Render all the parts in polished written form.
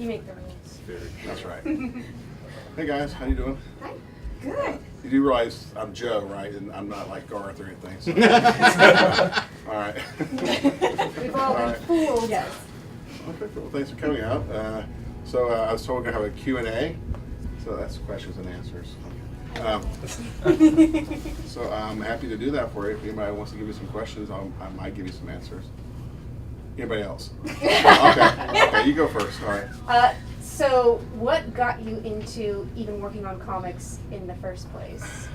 You make the rules. That's right. Hey guys, how you doing? Hi. Good. You do realize I'm Joe, right? And I'm not like Garth or anything. So. All right. We've all been fooled. Yes. Okay, cool. Thanks for coming out. So I was told we're going to have a Q&A. So that's questions and answers. So I'm happy to do that for you. If anybody wants to give you some questions, I might give you some answers. Anybody else? Okay, you go first. All right. So what got you into even working on comics in the first place?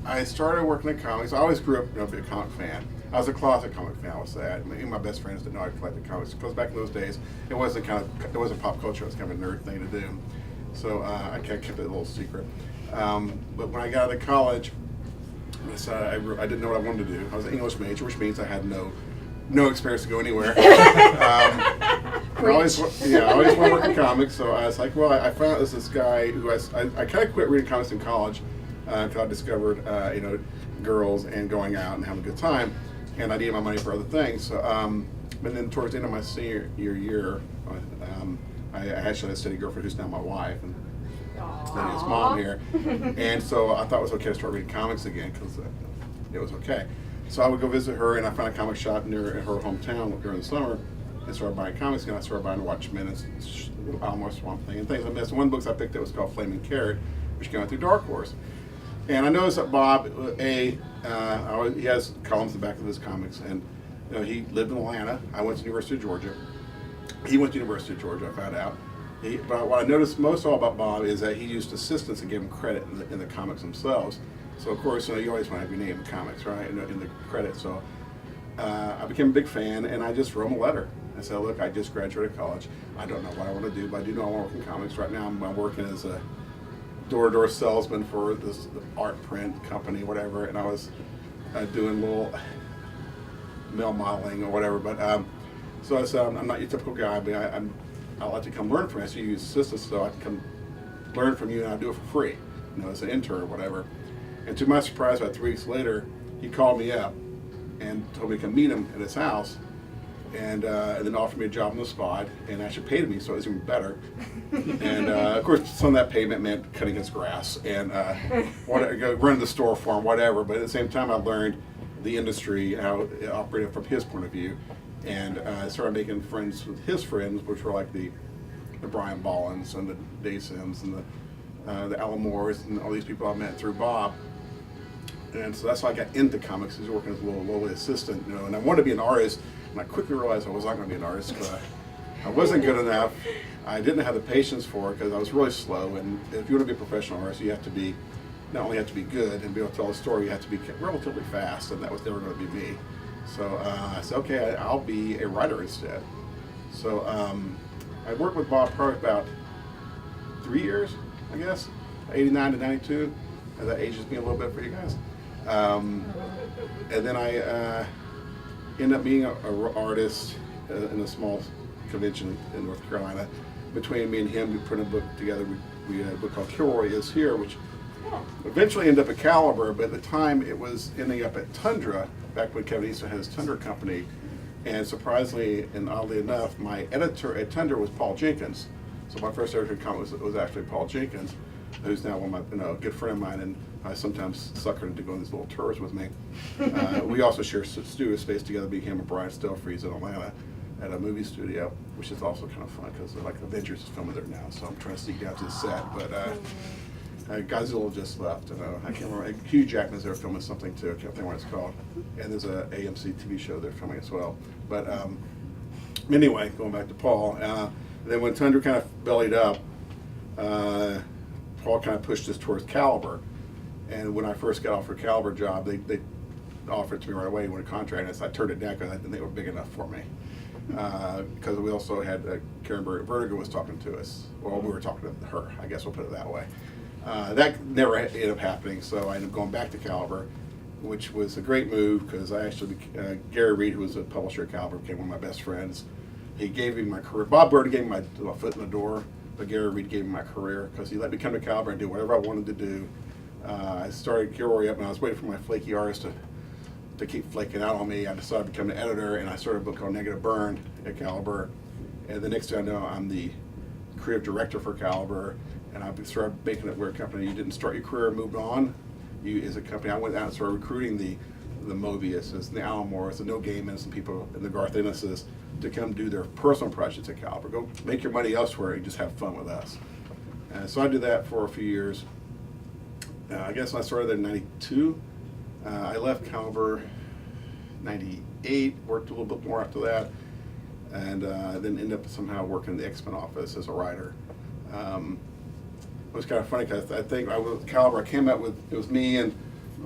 I started working in comics. I always grew up, to be a comic fan. I was a closet comic fan, I would say. My best friends didn't know I collected comics because back in those days, it wasn't pop culture. It was kind of a nerd thing to do. So I kept it a little secret. But when I got out of college, I didn't know what I wanted to do. I was an English major, which means I had no experience to go anywhere. I always wanted to work in comics, so I was like, well, I found out this guy who I kind of quit reading comics in college until I discovered, girls and going out and having a good time, and I needed my money for other things. So, but then towards the end of my senior year, I actually had a steady girlfriend who's now my wife, and his mom here, and so I thought it was okay to start reading comics again because it was okay. So I would go visit her, and I found a comic shop near her hometown during the summer, and started buying comics. And I started buying Watchmen and Almost Swamp Thing and things like this. One of the books I picked up was called Flaming Carrot, which came out through Dark Horse. And I noticed that Bob, he has columns in the back of his comics, and he lived in Atlanta. I went to the University of Georgia. He went to the University of Georgia, I found out. But what I noticed most all about Bob is that he used assistants to give him credit in the comics themselves. So of course, you always want to have your name in comics, right, in the credit. So I became a big fan, and I just wrote him a letter. I said, look, I just graduated college. I don't know what I want to do, but I do know I want to work in comics. Right now I'm working as a door-to-door salesman for the art print company, whatever, and I was doing little mail modeling or whatever. But so I said, I'm not your typical guy, but I'd like to come learn from you. So you use assistants, so I can come learn from you, and I'll do it for free, as an intern or whatever. And to my surprise, about 3 weeks later, he called me up and told me to come meet him at his house, and then offered me a job on the spot, and actually paid me, so it was even better. And of course, some of that payment meant cutting his grass and running the store for him, whatever. But at the same time, I learned the industry, how it operated from his point of view, and I started making friends with his friends, which were like the Brian Bollins and the Dave Sims and the Alan Moores and all these people I met through Bob. And so that's how I got into comics. I was working as a little lowly assistant, and I wanted to be an artist, and I quickly realized I was not going to be an artist because I wasn't good enough. I didn't have the patience for it because I was really slow, and if you want to be a professional artist, you have to be, not only have to be good and be able to tell a story, you have to be relatively fast, and that was never going to be me. So I said, okay, I'll be a writer instead. So I worked with Bob probably about 3 years, I guess, 89 to 92. That ages me a little bit for you guys. And then I ended up being an artist in a small convention in North Carolina. Between me and him, we put a book together. We had a book called Kilroy Is Here, which eventually ended up at Caliber, but at the time it was ending up at Tundra, back when Kevin Eastman had his Tundra company. And surprisingly and oddly enough, my editor at Tundra was Paul Jenkins. So my first editor was actually Paul Jenkins, who's now one of my good friend of mine, and I sometimes sucker him to go on these little tours with me. We also share studio space together, him and Brian Stelfreeze in Atlanta at a movie studio, which is also kind of fun because like Avengers is filming there now, so I'm trying to sneak down to the set. But Godzilla just left, and I can't remember. Hugh Jackman's there filming something too. I can't think what it's called. And there's a AMC TV show they're filming as well. But anyway, going back to Paul. Then when Tundra kind of bellied up, Paul kind of pushed us towards Caliber. And when I first got offered a Caliber job, they offered it to me right away. When a contract, and I turned it down because I didn't think they were big enough for me. Because we also had Karen Vertigo was talking to us. Well, we were talking to her. I guess we'll put it that way. That never ended up happening, so I ended up going back to Caliber, which was a great move because I actually, Gary Reed, who was a publisher at Caliber, became one of my best friends. He gave me my career. Bob Bird gave me my foot in the door, but Gary Reed gave me my career because he let me come to Caliber and do whatever I wanted to do. I started Kilroy up, and I was waiting for my flaky artist to keep flaking out on me. I decided to become an editor, and I started a book called Negative Burn at Caliber. And the next thing I know, I'm the creative director for Caliber, and I started making it where a company, you didn't start your career and moved on. You, as a company, I went out and started recruiting the Mobiuses, the Alan Moores, the Neil Gaimans, and people, and the Garth Ennises to come do their personal projects at Caliber. Go make your money elsewhere and just have fun with us. And so I did that for a few years. I guess when I started there in '92. I left Caliber '98, worked a little bit more after that, and then ended up somehow working in the X-Men office as a writer. It was kind of funny because I think I was Caliber. I came out with, it was me and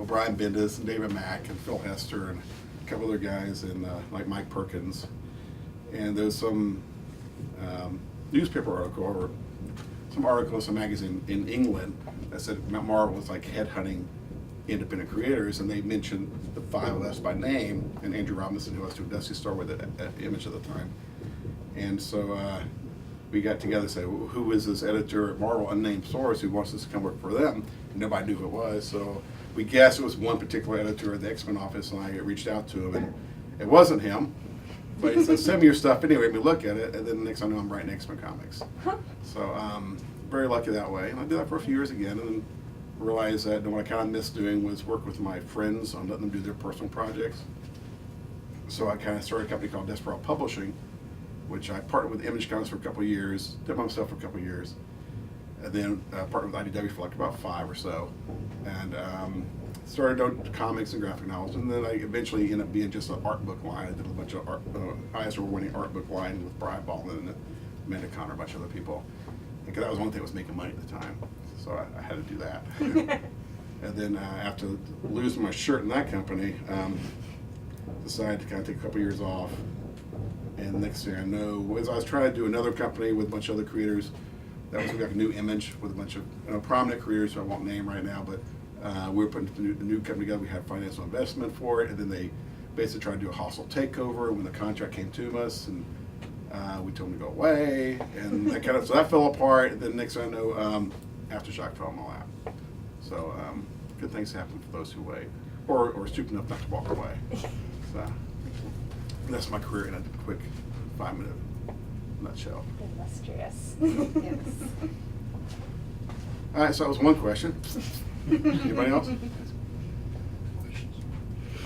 Brian Bendis and David Mack and Phil Hester and a couple other guys, and like Mike Perkins. And there was some newspaper article or some article in some magazine in England that said Marvel was like headhunting independent creators, and they mentioned the five of us by name, and Andrew Robinson, who was doing Dusty Star with it at Image at the time. And so we got together and said, well, who is this editor at Marvel, unnamed source, who wants us to come work for them? And nobody knew who it was, so we guessed it was one particular editor at the X-Men office, and I reached out to him, and it wasn't him. But he said, send me your stuff anyway, let me look at it, and then the next thing I know, I'm writing X-Men comics. So very lucky that way, and I did that for a few years again, and then realized that what I kind of missed doing was work with my friends on letting them do their personal projects. So I kind of started a company called Desperado Publishing, which I partnered with Image Comics for a couple of years, did myself for a couple of years, and then partnered with IDW for like about 5 or so, and started doing comics and graphic novels, and then I eventually ended up being just an art book line. I did a bunch of highest award-winning art book line with Brian Ballman and Amanda Connor, a bunch of other people, because that was one thing that was making money at the time. So I had to do that. And then after losing my shirt in that company, decided to kind of take a couple years off. And next thing I know, as I was trying to do another company with a bunch of other creators, that was like a new Image with a bunch of prominent creators, so I won't name right now, but we were putting the new company together. We had financial investment for it, and then they basically tried to do a hostile takeover when the contract came to us, and we told them to go away, and that kind of, so that fell apart. And then next thing I know, Aftershock fell in my lap. So good things happen for those who wait, or stupid enough not to walk away. So that's my career in a quick 5-minute nutshell. Illustrious. Yes. All right, so that was one question. Anybody else?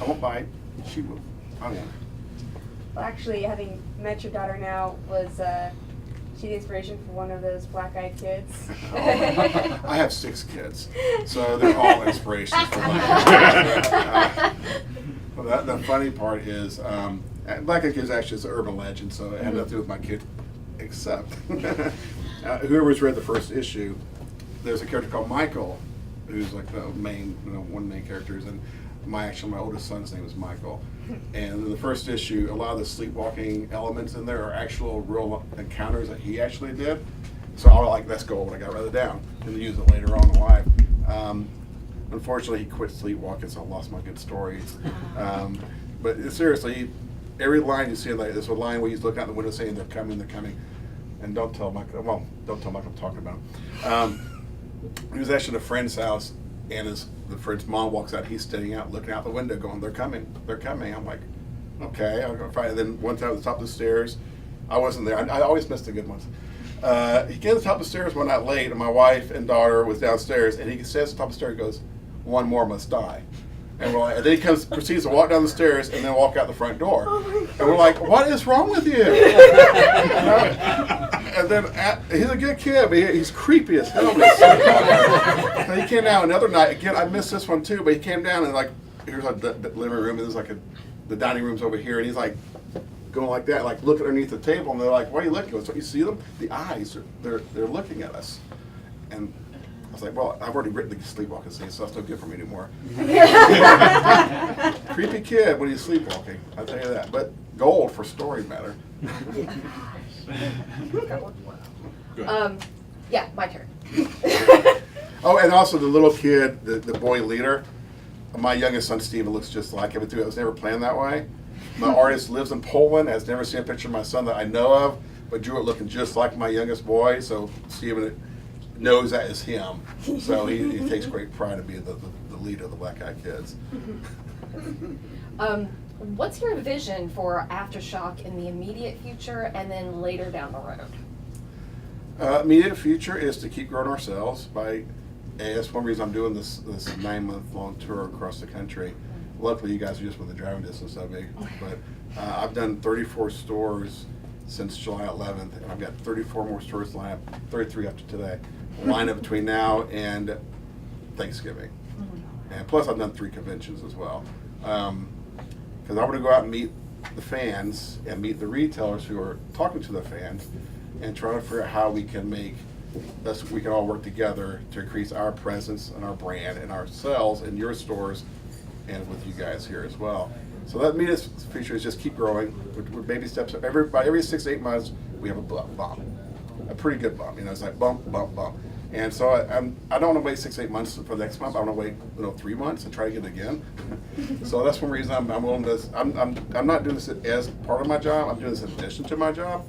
I won't bite. She will. I won't. Well, actually, having met your daughter now, was she the inspiration for one of those black-eyed kids? I have 6 kids, so they're all inspirations for me. Well, the funny part is, black-eyed kids actually is an urban legend, so it had nothing to do with my kid, except whoever's read the first issue, there's a character called Michael, who's like the main, one of the main characters, and my oldest son's name is Michael. And in the first issue, a lot of the sleepwalking elements in there are actual real encounters that he actually did. So I was like, let's go, when I got to write it down and use it later on in life. Unfortunately, he quit sleepwalking, so I lost my good stories. But seriously, every line you see, like there's a line where he's looking out the window saying, they're coming, and don't tell Michael I'm talking about him. He was actually at a friend's house, and the friend's mom walks out, he's standing out, looking out the window going, they're coming. I'm like, okay, I'll go find it. And then one time at the top of the stairs, I wasn't there. I always miss the good ones. He came to the top of the stairs one night late, and my wife and daughter was downstairs, and he says at the top of the stairs, he goes, one more must die. And we're like, and then he proceeds to walk down the stairs and then walk out the front door. Oh, and we're like, what is wrong with you? And then he's a good kid, but he's creepy as hell. So he came down another night. Again, I missed this one too, but he came down and like, here's the living room. There's like the dining room's over here, and he's like going like that, like looking underneath the table, and they're like, "Why are you looking?" So you see them? The eyes, they're looking at us, and I was like, "Well, I've already written the sleepwalking scene, so that's no good for me anymore." Creepy kid when he's sleepwalking, I'll tell you that. But gold for story matter. Yeah, my turn. Oh, and also the little kid, the boy leader. My youngest son, Steven, looks just like him. It was never planned that way. My artist lives in Poland, has never seen a picture of my son that I know of, but drew it looking just like my youngest boy, so Steven knows that is him. So he takes great pride in being the leader of the Black Eyed Kids. What's your vision for Aftershock in the immediate future and then later down the road? Immediate future is to keep growing our sales by, that's one reason I'm doing this 9-month long tour across the country. Luckily, you guys are just within driving distance of me, but I've done 34 stores since July 11th, and I've got 34 more stores lined up, 33 after today, lined up between now and Thanksgiving. And plus, I've done 3 conventions as well. Because I want to go out and meet the fans and meet the retailers who are talking to the fans and try to figure out how we can we can all work together to increase our presence and our brand and our sales in your stores and with you guys here as well. So that immediate feature is just keep growing with baby steps. By every 6 to 8 months, we have a bump, a pretty good bump. It's like bump, bump, bump. And so I don't want to wait 6 to 8 months for the next month. I want to wait 3 months and try to get it again. So that's one reason I'm willing to. I'm not doing this as part of my job. I'm doing this in addition to my job.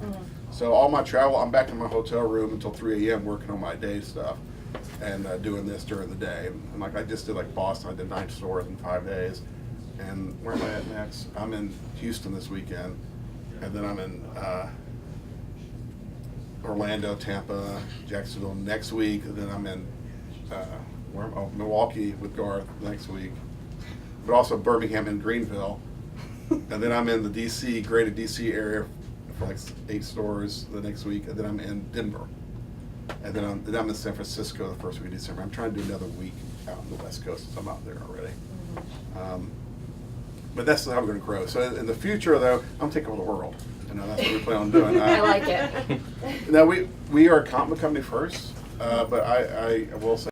So all my travel, I'm back in my hotel room until 3 a.m. working on my day stuff and doing this during the day. And like I just did like Boston, I did 9 stores in 5 days. And where am I at next? I'm in Houston this weekend, and then I'm in Orlando, Tampa, Jacksonville next week, and then I'm in Milwaukee with Garth next week, but also Birmingham and Greenville, and then I'm in the DC, greater DC area for like 8 stores the next week, and then I'm in Denver, and then I'm in San Francisco the first week of December. I'm trying to do another week out on the West Coast since I'm out there already. But that's how we're going to grow. So in the future, though, I'm taking over the world. That's what we plan on doing. I like it. Now we are a comic book company first, but I will say